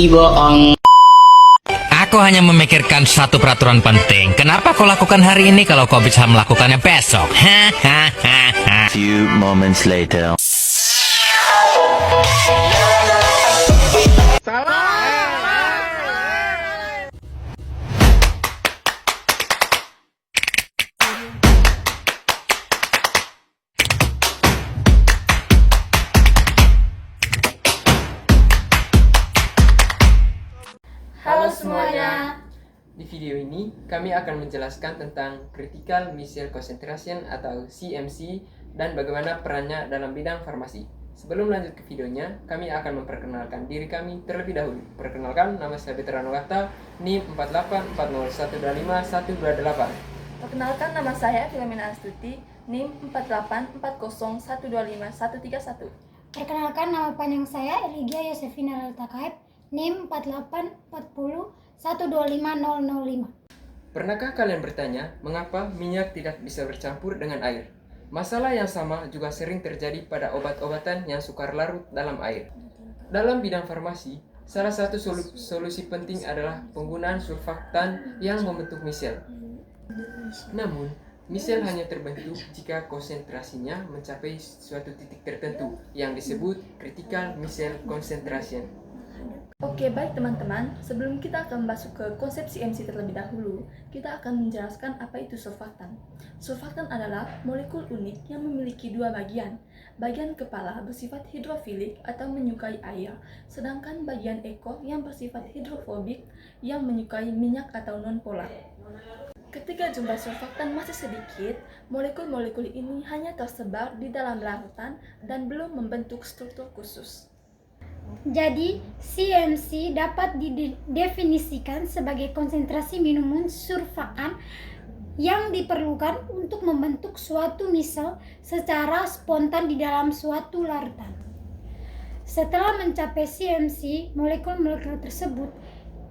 bohong. Aku hanya memikirkan satu peraturan penting. Kenapa kau lakukan hari ini kalau kau bisa melakukannya besok? Hahaha. Few moments later. Halo semuanya. Di video ini, kami akan menjelaskan tentang Critical Missile Concentration atau CMC dan bagaimana perannya dalam bidang farmasi. Sebelum lanjut ke videonya, kami akan memperkenalkan diri kami terlebih dahulu. Perkenalkan, nama saya Veteran Wahta, NIM 48401251228. Perkenalkan, nama saya Filomena Astuti, NIM 48401251131. Perkenalkan, nama panjang saya Eligia Yosefina Laltakaib, NIM 48401250005. Pernahkah kalian bertanya, mengapa minyak tidak bisa bercampur dengan air? Masalah yang sama juga sering terjadi pada obat-obatan yang sukar larut dalam air. Dalam bidang farmasi, salah satu solusi penting adalah penggunaan surfaktan yang membentuk misel. Namun, misel hanya terbentuk jika konsentrasinya mencapai suatu titik tertentu yang disebut critical missile concentration. Oke, baik teman-teman. Sebelum kita akan masuk ke konsep CMC terlebih dahulu, kita akan menjelaskan apa itu surfaktan. Surfaktan adalah molekul unik yang memiliki dua bagian. Bagian kepala bersifat hidrofilik atau menyukai air, sedangkan bagian ekor yang bersifat hidrofobik yang menyukai minyak atau non-polar. Ketika jumlah surfaktan masih sedikit, molekul-molekul ini hanya tersebar di dalam larutan dan belum membentuk struktur khusus. Jadi, CMC dapat didefinisikan sebagai konsentrasi minuman surfaktan yang diperlukan untuk membentuk suatu misel secara spontan di dalam suatu larutan. Setelah mencapai CMC, molekul-molekul tersebut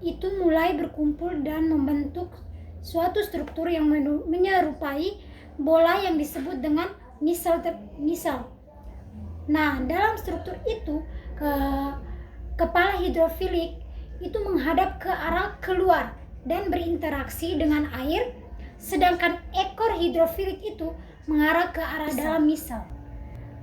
itu mulai berkumpul dan membentuk suatu struktur yang menyerupai bola yang disebut dengan misel. Nah, dalam struktur itu, kepala hidrofilik itu menghadap ke arah keluar dan berinteraksi dengan air, sedangkan ekor hidrofilik itu mengarah ke arah dalam misel.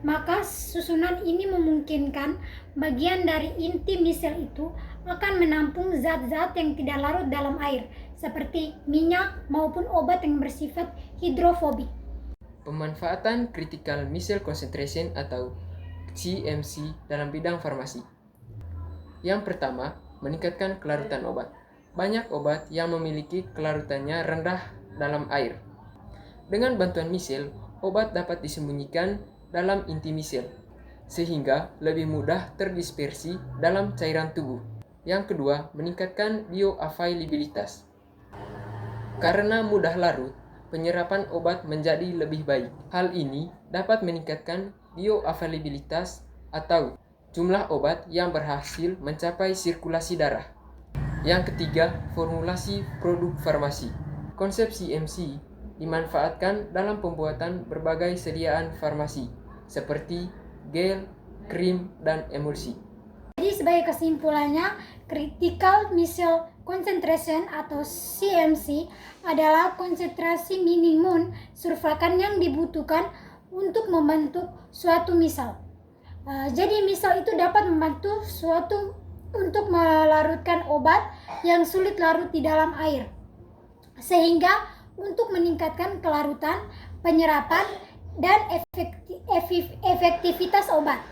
Maka susunan ini memungkinkan bagian dari inti misel itu akan menampung zat-zat yang tidak larut dalam air, seperti minyak maupun obat yang bersifat hidrofobik. Pemanfaatan Critical Missile Concentration atau CMC dalam bidang farmasi. Yang pertama, meningkatkan kelarutan obat. Banyak obat yang memiliki kelarutannya rendah dalam air. Dengan bantuan misel, obat dapat disembunyikan dalam inti misel, sehingga lebih mudah terdispersi dalam cairan tubuh. Yang kedua, meningkatkan bioavailabilitas. Karena mudah larut, penyerapan obat menjadi lebih baik. Hal ini dapat meningkatkan bioavailabilitas atau jumlah obat yang berhasil mencapai sirkulasi darah. Yang ketiga, formulasi produk farmasi. Konsep CMC dimanfaatkan dalam pembuatan berbagai sediaan farmasi seperti gel, krim, dan emulsi. Jadi sebagai kesimpulannya, Critical Missile Concentration atau CMC adalah konsentrasi minimum surfaktan yang dibutuhkan untuk membentuk suatu misal. Jadi misal itu dapat membantu suatu untuk melarutkan obat yang sulit larut di dalam air, sehingga untuk meningkatkan kelarutan, penyerapan, dan efektivitas obat.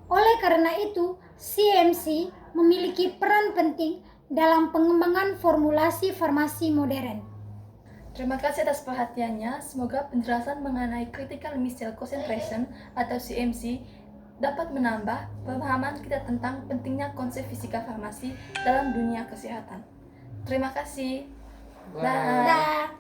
Oleh karena itu, CMC memiliki peran penting dalam pengembangan formulasi farmasi modern. Terima kasih atas perhatiannya. Semoga penjelasan mengenai Critical Missile Concentration atau CMC dapat menambah pemahaman kita tentang pentingnya konsep fisika farmasi dalam dunia kesehatan. Terima kasih. Bye. Dah.